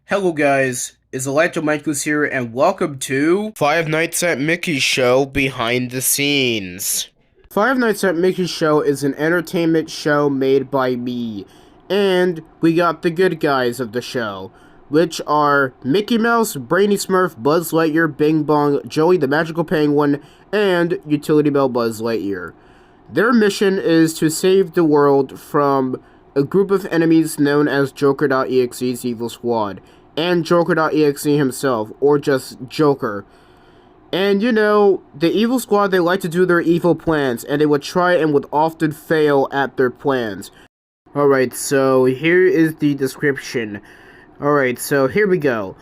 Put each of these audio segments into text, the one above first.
Hello guys, it's Elijah Michaels here and welcome to Five Nights at Mickey's Show Behind the Scenes. Five Nights at Mickey's Show is an entertainment show made by me, and we got the good guys of the show, which are Mickey Mouse, Brainy Smurf, Buzz Lightyear, Bing Bong, Joey the Magical Penguin, and Utility Bell Buzz Lightyear. Their mission is to save the world from a group of enemies known as Joker.exe's evil squad, and Joker.exe himself, or just Joker. And the evil squad, they like to do their evil plans, and they would try and would often fail at their plans. Alright, so here is the description. Alright, so here we go.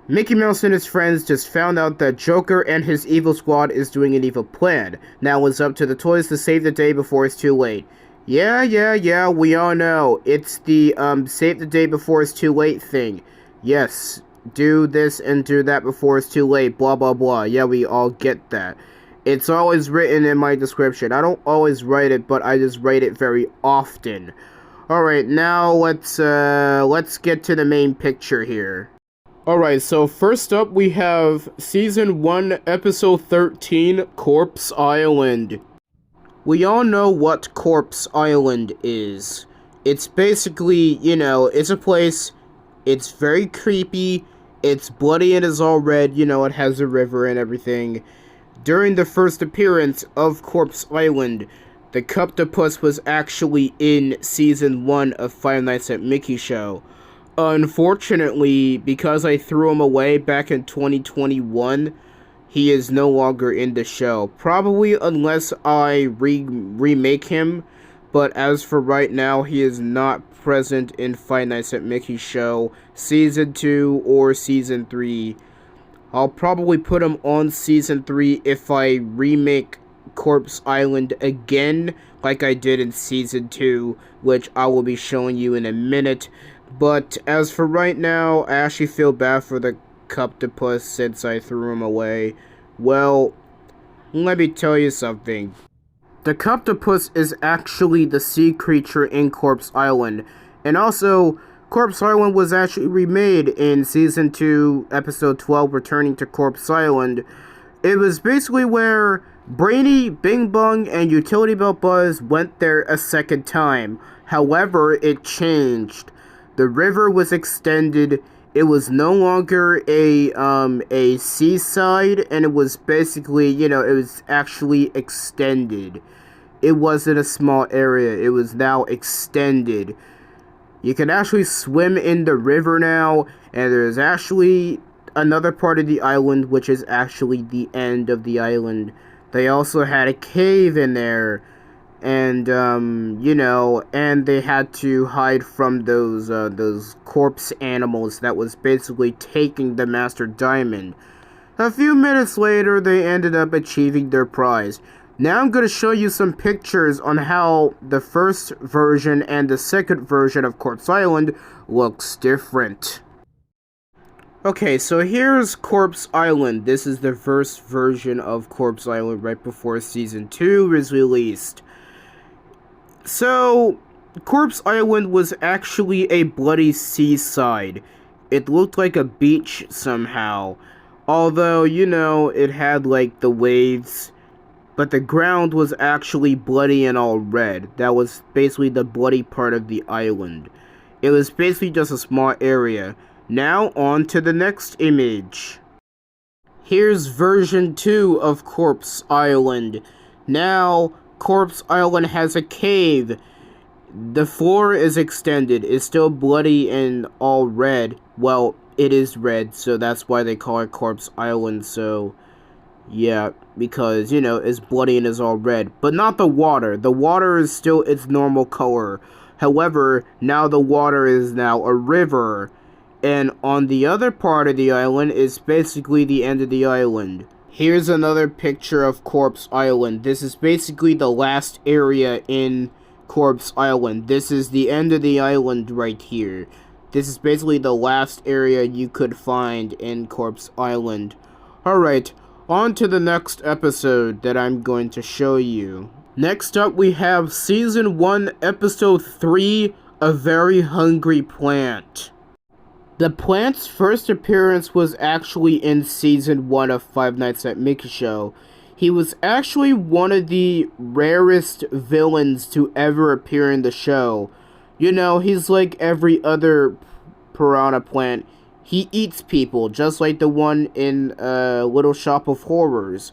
Mickey Mouse and his friends just found out that Joker and his evil squad is doing an evil plan. Now it's up to the toys to save the day before it's too late. Yeah, we all know. It's the, save the day before it's too late thing. Yes, do this and do that before it's too late, blah blah blah. Yeah, we all get that. It's always written in my description. I don't always write it, but I just write it very often. Alright, now let's get to the main picture here. Alright, so first up we have Season 1, Episode 13, Corpse Island. We all know what Corpse Island is. It's basically, it's a place. It's very creepy, it's bloody and is all red, it has a river and everything. During the first appearance of Corpse Island, the Cuptopus was actually in Season 1 of Five Nights at Mickey's Show. Unfortunately, because I threw him away back in 2021, he is no longer in the show. Probably unless I remake him, but as for right now, he is not present in Five Nights at Mickey's Show Season 2 or Season 3. I'll probably put him on Season 3 if I remake Corpse Island again, like I did in Season 2, which I will be showing you in a minute. But as for right now, I actually feel bad for the Cuptopus since I threw him away. Well, let me tell you something. The Cuptopus is actually the sea creature in Corpse Island, and also, Corpse Island was actually remade in Season 2, Episode 12, Returning to Corpse Island. It was basically where Brainy, Bing Bong, and Utility Bell Buzz went there a second time. However, it changed. The river was extended. It was no longer a seaside, and it was basically, it was actually extended. It wasn't a small area, it was now extended. You can actually swim in the river now, and there's actually another part of the island, which is actually the end of the island. They also had a cave in there, and, and they had to hide from those corpse animals that was basically taking the Master Diamond. A few minutes later, they ended up achieving their prize. Now I'm going to show you some pictures on how the first version and the second version of Corpse Island looks different. Okay, so here's Corpse Island. This is the first version of Corpse Island right before Season 2 was released. So, Corpse Island was actually a bloody seaside. It looked like a beach somehow. Although, it had like the waves. But the ground was actually bloody and all red. That was basically the bloody part of the island. It was basically just a small area. Now on to the next image. Here's version 2 of Corpse Island. Now, Corpse Island has a cave. The floor is extended. It's still bloody and all red. Well, it is red, so that's why they call it Corpse Island, so... yeah, because, it's bloody and is all red. But not the water. The water is still its normal color. However, now the water is now a river. And on the other part of the island is basically the end of the island. Here's another picture of Corpse Island. This is basically the last area in Corpse Island. This is the end of the island right here. This is basically the last area you could find in Corpse Island. Alright. On to the next episode that I'm going to show you. Next up we have Season 1, Episode 3, A Very Hungry Plant. The plant's first appearance was actually in Season 1 of Five Nights at Mickey's Show. He was actually one of the rarest villains to ever appear in the show. You know, he's like every other piranha plant. He eats people, just like the one in Little Shop of Horrors.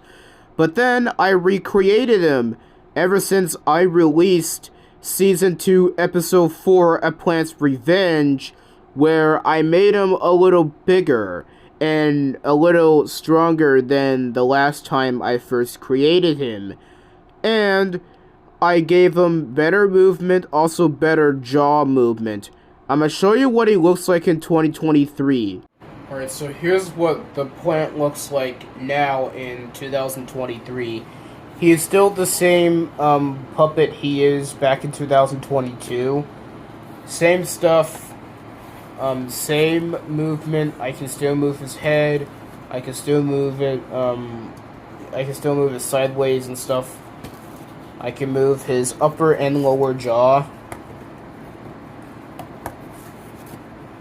But then I recreated him ever since I released Season 2, Episode 4, A Plant's Revenge, where I made him a little bigger and a little stronger than the last time I first created him. And I gave him better movement, also better jaw movement. I'm gonna show you what he looks like in 2023. Alright, so here's what the plant looks like now in 2023. He is still the same puppet he is back in 2022. Same stuff. Same movement. I can still move his head. I can still move it. I can still move it sideways and stuff. I can move his upper and lower jaw,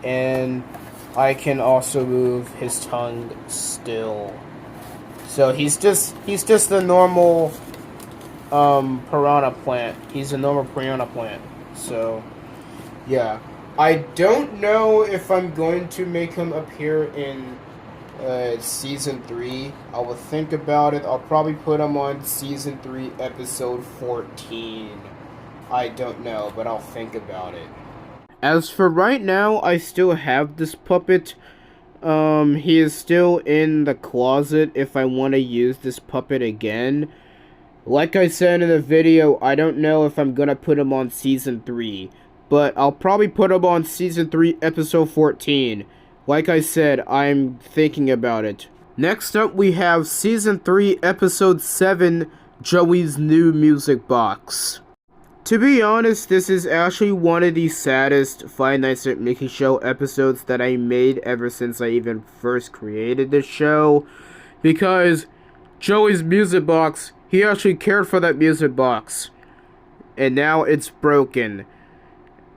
and I can also move his tongue still. So he's just the normal piranha plant. He's a normal piranha plant. So yeah. I don't know if I'm going to make him appear in Season 3. I will think about it. I'll probably put him on Season 3, Episode 14. I don't know, but I'll think about it. As for right now, I still have this puppet. He is still in the closet if I want to use this puppet again. Like I said in the video, I don't know if I'm going to put him on Season 3. But I'll probably put him on Season 3, Episode 14. Like I said, I'm thinking about it. Next up, we have Season 3, Episode 7, Joey's New Music Box. To be honest, this is actually one of the saddest Five Nights at Mickey's Show episodes that I made ever since I even first created this show. Because Joey's music box, he actually cared for that music box. And now it's broken.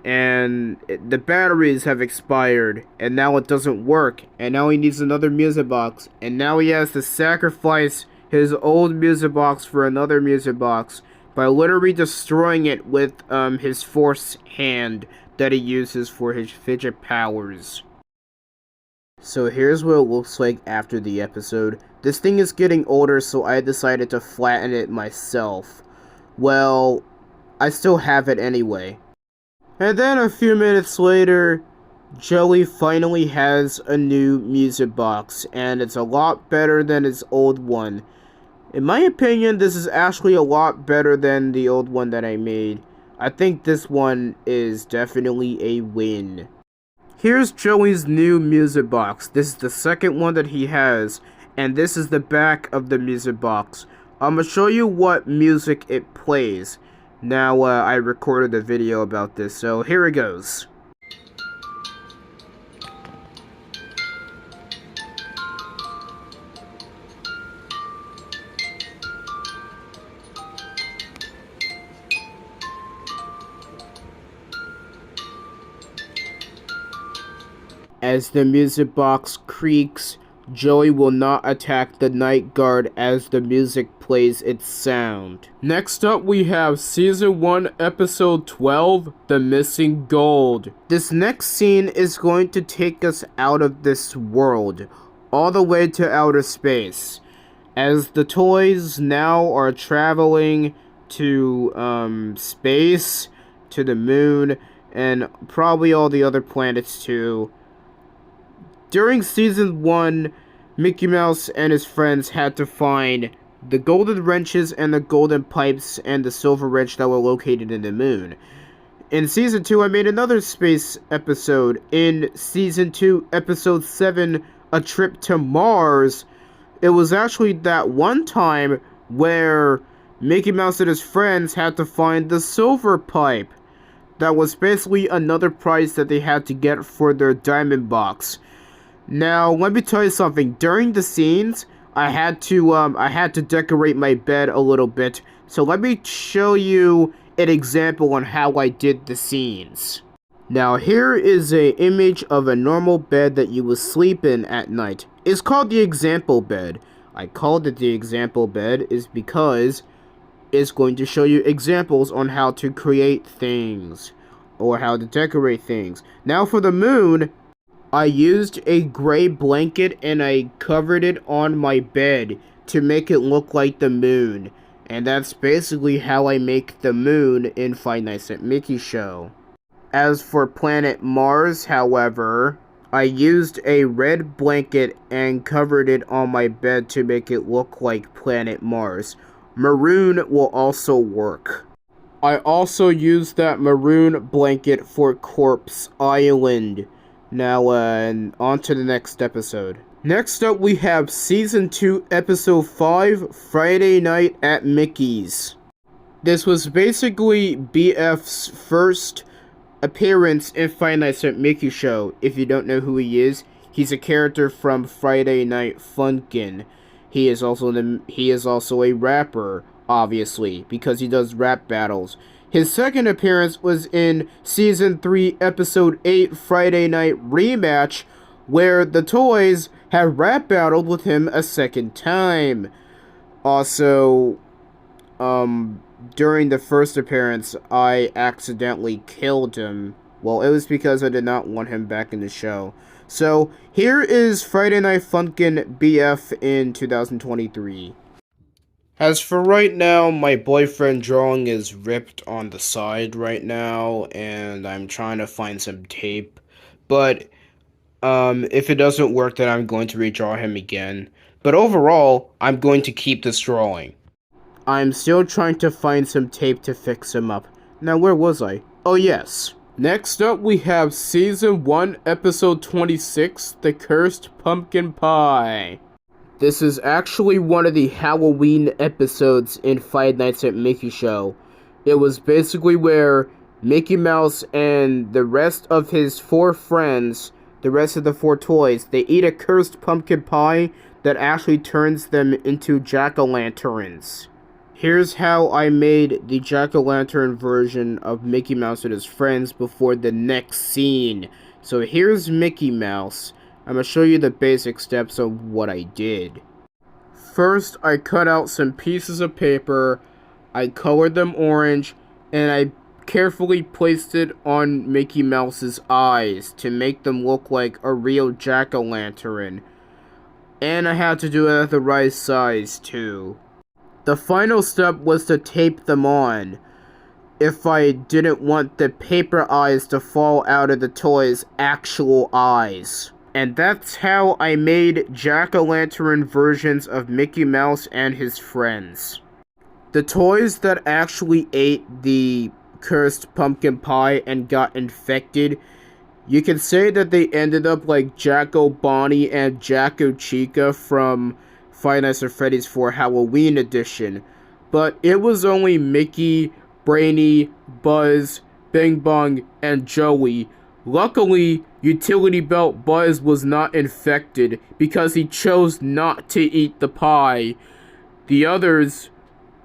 And the batteries have expired, and now it doesn't work, and now he needs another music box, and now he has to sacrifice his old music box for another music box by literally destroying it with his force hand that he uses for his fidget powers. So here's what it looks like after the episode. This thing is getting older, so I decided to flatten it myself. Well, I still have it anyway. And then a few minutes later, Joey finally has a new music box, and it's a lot better than his old one. In my opinion, this is actually a lot better than the old one that I made. I think this one is definitely a win. Here's Joey's new music box. This is the second one that he has, and this is the back of the music box. I'm gonna show you what music it plays. Now, I recorded a video about this, so here it goes. As the music box creaks, Joey will not attack the night guard as the music plays its sound. Next up, we have Season 1, Episode 12, The Missing Gold. This next scene is going to take us out of this world, all the way to outer space, as the toys now are traveling to space, to the moon, and probably all the other planets too. During Season 1, Mickey Mouse and his friends had to find the golden wrenches and the golden pipes and the silver wrench that were located in the moon. In Season 2, I made another space episode. In Season 2, Episode 7, A Trip to Mars, it was actually that one time where Mickey Mouse and his friends had to find the silver pipe. That was basically another prize that they had to get for their diamond box. Now, let me tell you something. During the scenes, I had to decorate my bed a little bit. So let me show you an example on how I did the scenes. Now here is a image of a normal bed that you would sleep in at night. It's called the example bed. I called it the example bed is because it's going to show you examples on how to create things or how to decorate things. Now for the moon, I used a gray blanket and I covered it on my bed to make it look like the moon. And that's basically how I make the moon in Five Nights at Mickey's show. As for planet Mars, however, I used a red blanket and covered it on my bed to make it look like planet Mars. Maroon will also work. I also used that maroon blanket for Corpse Island. Now, on to the next episode. Next up, we have Season 2, Episode 5, Friday Night at Mickey's. This was basically BF's first appearance in Five Nights at Mickey show. If you don't know who he is, he's a character from Friday Night Funkin'. He is also a rapper, obviously, because he does rap battles. His second appearance was in Season 3, Episode 8, Friday Night Rematch, where the toys have rap battled with him a second time. Also, during the first appearance, I accidentally killed him. Well, it was because I did not want him back in the show. So, here is Friday Night Funkin' BF in 2023. As for right now, my boyfriend drawing is ripped on the side right now, and I'm trying to find some tape. But, if it doesn't work, then I'm going to redraw him again. But overall, I'm going to keep this drawing. I'm still trying to find some tape to fix him up. Now, where was I? Oh, yes. Next up, we have Season 1, Episode 26, The Cursed Pumpkin Pie. This is actually one of the Halloween episodes in Five Nights at Mickey show. It was basically where Mickey Mouse and the rest of his 4 friends, the rest of the 4 toys, they eat a cursed pumpkin pie that actually turns them into jack-o'-lanterns. Here's how I made the jack-o'-lantern version of Mickey Mouse and his friends before the next scene. So here's Mickey Mouse. I'm going to show you the basic steps of what I did. First, I cut out some pieces of paper, I colored them orange, and I carefully placed it on Mickey Mouse's eyes to make them look like a real jack-o'-lantern. And I had to do it at the right size, too. The final step was to tape them on, if I didn't want the paper eyes to fall out of the toy's actual eyes. And that's how I made jack-o'-lantern versions of Mickey Mouse and his friends. The toys that actually ate the cursed pumpkin pie and got infected, you can say that they ended up like Jacko Bonnie and Jacko Chica from Five Nights at Freddy's 4 Halloween edition, but it was only Mickey, Brainy, Buzz, Bing Bong, and Joey. Luckily, Utility Belt Buzz was not infected because he chose not to eat the pie. The others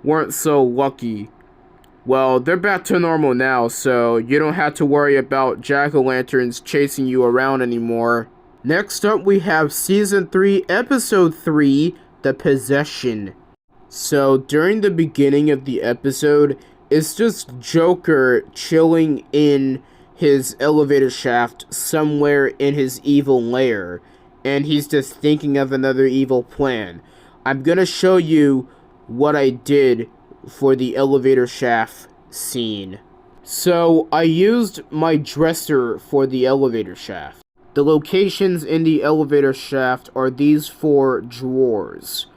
weren't so lucky. Well, they're back to normal now, so you don't have to worry about jack-o'-lanterns chasing you around anymore. Next up, we have Season 3, Episode 3, The Possession. So, during the beginning of the episode, it's just Joker chilling in his elevator shaft somewhere in his evil lair, and he's just thinking of another evil plan. I'm gonna show you what I did for the elevator shaft scene. So, I used my dresser for the elevator shaft. The locations in the elevator shaft are these 4 drawers.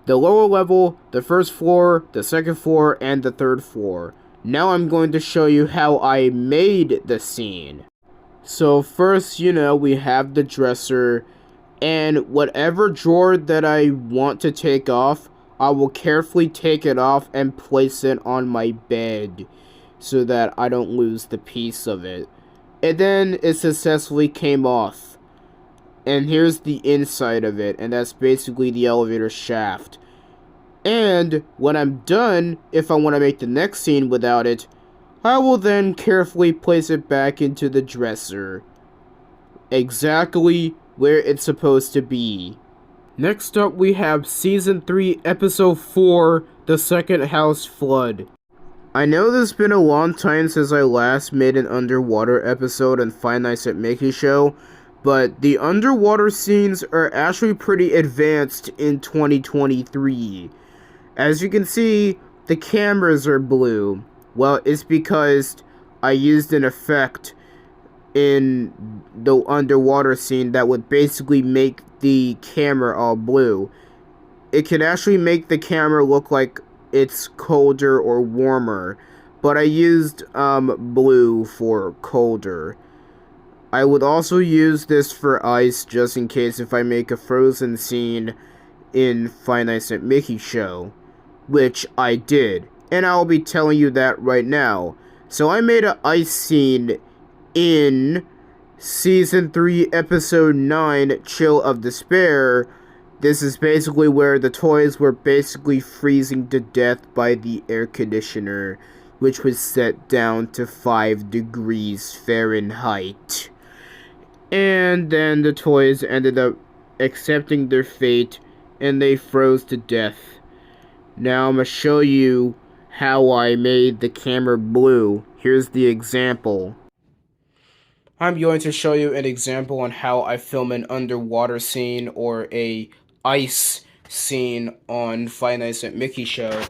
The lower level, the first floor, the second floor, and the third floor. Now I'm going to show you how I made the scene. So first, we have the dresser, and whatever drawer that I want to take off, I will carefully take it off and place it on my bed so that I don't lose the piece of it. And then it successfully came off. And here's the inside of it, and that's basically the elevator shaft. And when I'm done, if I want to make the next scene without it, I will then carefully place it back into the dresser, exactly where it's supposed to be. Next up we have Season 3, Episode 4, The Second House Flood. I know it's been a long time since I last made an underwater episode on Five Nights at Mickey's Show, but the underwater scenes are actually pretty advanced in 2023. As you can see, the cameras are blue. Well, it's because I used an effect in the underwater scene that would basically make the camera all blue. It can actually make the camera look like it's colder or warmer, but I used blue for colder. I would also use this for ice just in case if I make a frozen scene in Five Nights at Mickey's Show, which I did, and I'll be telling you that right now. So I made an ice scene in Season 3, Episode 9, Chill of Despair. This is basically where the toys were basically freezing to death by the air conditioner, which was set down to 5 degrees Fahrenheit. And then the toys ended up accepting their fate, and they froze to death. Now I'm going to show you how I made the camera blue. Here's the example. I'm going to show you an example on how I film an underwater scene or a ice scene on Five Nights at Mickey's Show.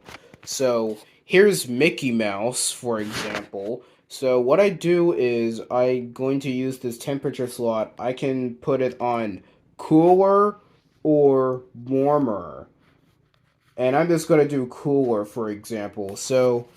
So here's Mickey Mouse, for example. So what I do is I'm going to use this temperature slot. I can put it on cooler or warmer. And I'm just going to do cooler, for example. So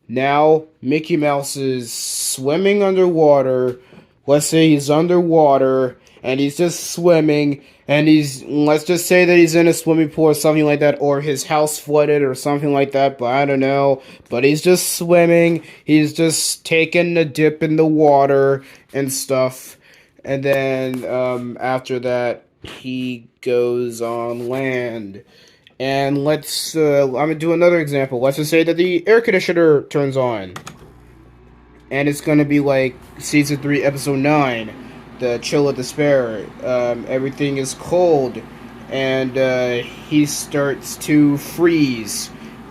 now Mickey Mouse is swimming underwater. Let's say he's underwater and he's just swimming, and let's just say that he's in a swimming pool or something like that, or his house flooded or something like that, but I don't know. But he's just swimming, he's just taking a dip in the water and stuff, and then after that he goes on land. And I'm gonna do another example. Let's just say that the air conditioner turns on. And it's gonna be like Season 3, Episode 9, the Chill of Despair. Everything is cold, and he starts to freeze.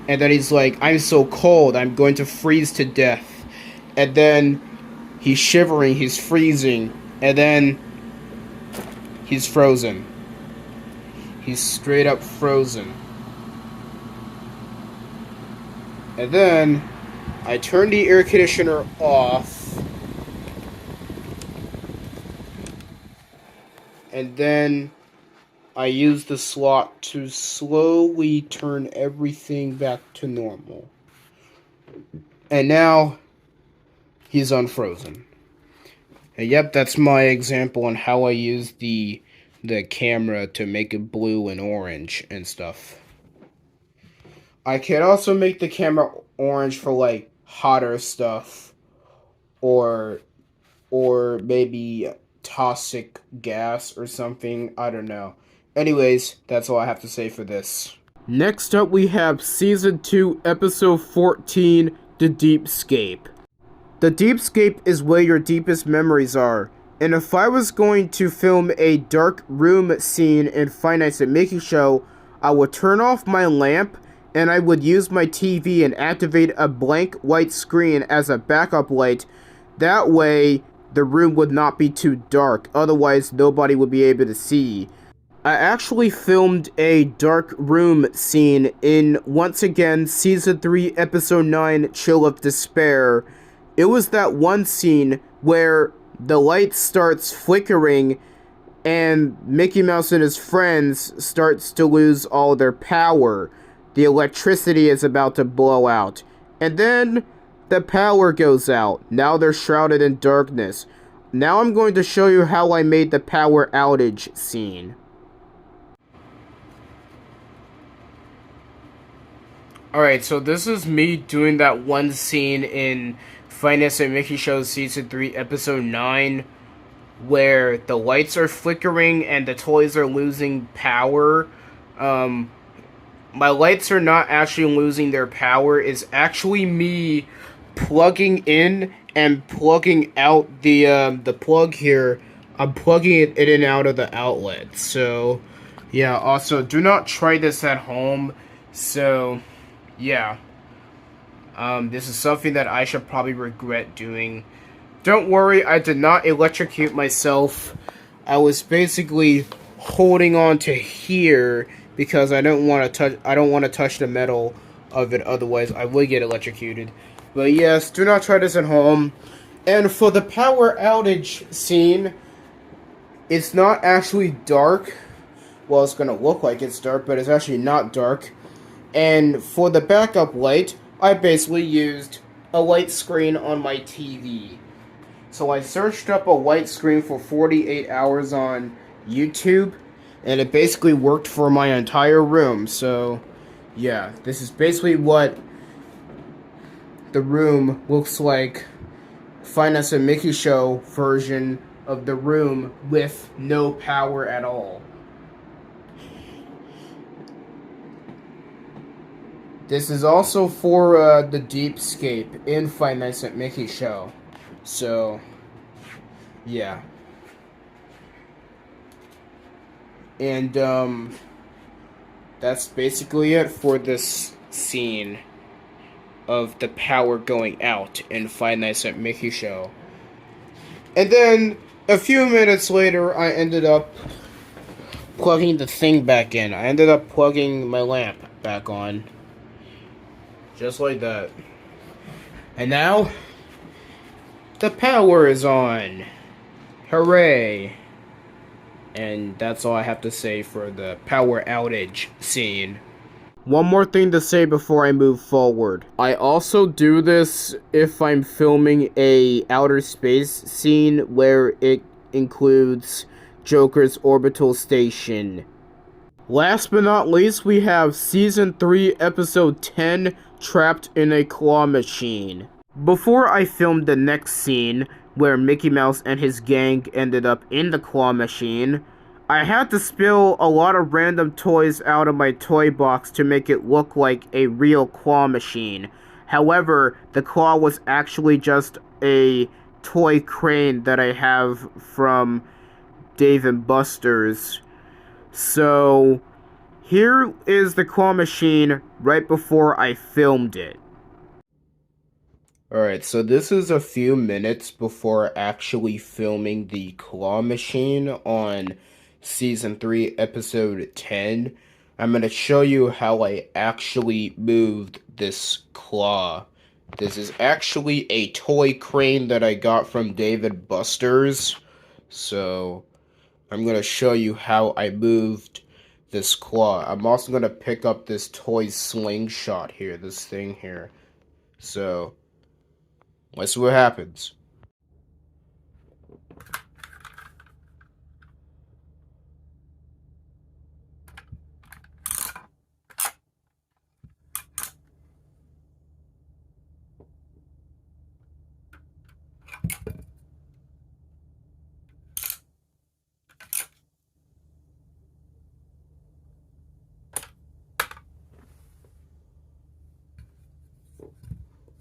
And then he's like, I'm so cold, I'm going to freeze to death. And then he's shivering, he's freezing, and then he's frozen. He's straight up frozen. And then I turn the air conditioner off. And then I use the slot to slowly turn everything back to normal. And now he's unfrozen. And yep, that's my example on how I use the camera to make it blue and orange and stuff. I can also make the camera orange for like hotter stuff or maybe toxic gas or something. I don't know. Anyways, that's all I have to say for this. Next up we have Season 2, Episode 14, The Deepscape. The Deepscape is where your deepest memories are. And if I was going to film a dark room scene in Five Nights at Mickey's Show, I would turn off my lamp and I would use my TV and activate a blank white screen as a backup light. That way, the room would not be too dark, otherwise nobody would be able to see. I actually filmed a dark room scene in, once again, Season 3, Episode 9, Chill of Despair. It was that one scene where the light starts flickering and Mickey Mouse and his friends starts to lose all their power. The electricity is about to blow out. And then the power goes out. Now they're shrouded in darkness. Now I'm going to show you how I made the power outage scene. Alright, so this is me doing that one scene in Five Nights at Mickey's Show Season 3, Episode 9, where the lights are flickering and the toys are losing power. My lights are not actually losing their power. It's actually me plugging in and plugging out the plug here. I'm plugging it in and out of the outlet. So, yeah. Also, do not try this at home. So, yeah. This is something that I should probably regret doing. Don't worry, I did not electrocute myself. I was basically holding on to here because I don't want to touch. I don't want to touch the metal of it. Otherwise, I would get electrocuted. But yes, do not try this at home. And for the power outage scene, it's not actually dark. Well, it's gonna look like it's dark, but it's actually not dark. And for the backup light, I basically used a light screen on my TV. So I searched up a white screen for 48 hours on YouTube, and it basically worked for my entire room. So, yeah, this is basically what the room looks like. Find us a Mickey Show version of the room with no power at all. This is also for the Deepscape in Five Nights at Mickey Show. So, yeah. And, that's basically it for this scene of the power going out in Five Nights at Mickey Show. And then, a few minutes later, I ended up plugging the thing back in. I ended up plugging my lamp back on. Just like that. And now, the power is on. Hooray. And that's all I have to say for the power outage scene. One more thing to say before I move forward. I also do this if I'm filming a outer space scene where it includes Joker's orbital station. Last but not least, we have Season 3, Episode 10, Trapped in a Claw Machine. Before I filmed the next scene, where Mickey Mouse and his gang ended up in the claw machine, I had to spill a lot of random toys out of my toy box to make it look like a real claw machine. However, the claw was actually just a toy crane that I have from Dave & Buster's. So, here is the claw machine right before I filmed it. Alright, so this is a few minutes before actually filming the claw machine on Season 3, Episode 10. I'm going to show you how I actually moved this claw. This is actually a toy crane that I got from Dave & Buster's. So, I'm going to show you how I moved this claw. I'm also going to pick up this toy slingshot here, this thing here. So, let's see what happens.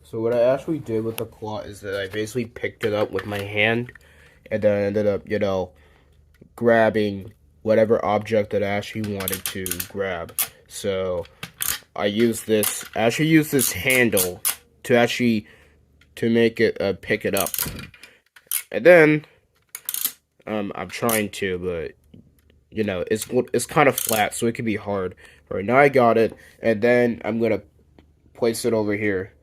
So what I actually did with the claw is that I basically picked it up with my hand, and then I ended up, grabbing whatever object that I actually wanted to grab. So I used this handle to make it pick it up. And then I'm trying to, but it's kind of flat, so it can be hard. Alright, now I got it, and then I'm gonna place it over here.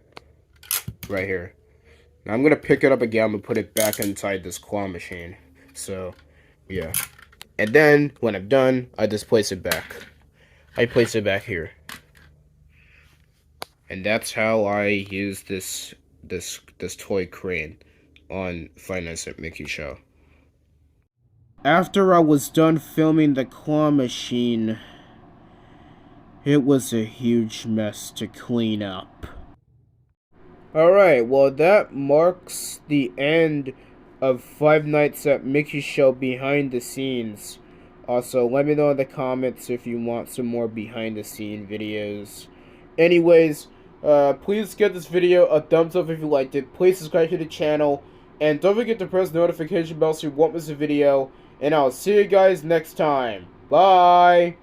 Right here. Now I'm gonna pick it up again and put it back inside this claw machine. So, yeah. And then, when I'm done, I just place it back. I place it back here. And that's how I use this toy crane on Five Nights at Mickey Show. After I was done filming the claw machine, it was a huge mess to clean up. Alright, well that marks the end of Five Nights at Mickey Show behind the scenes. Also, let me know in the comments if you want some more behind the scene videos. Anyways, Please give this video a thumbs up if you liked it. Please subscribe to the channel. And don't forget to press the notification bell so you won't miss a video. And I'll see you guys next time. Bye!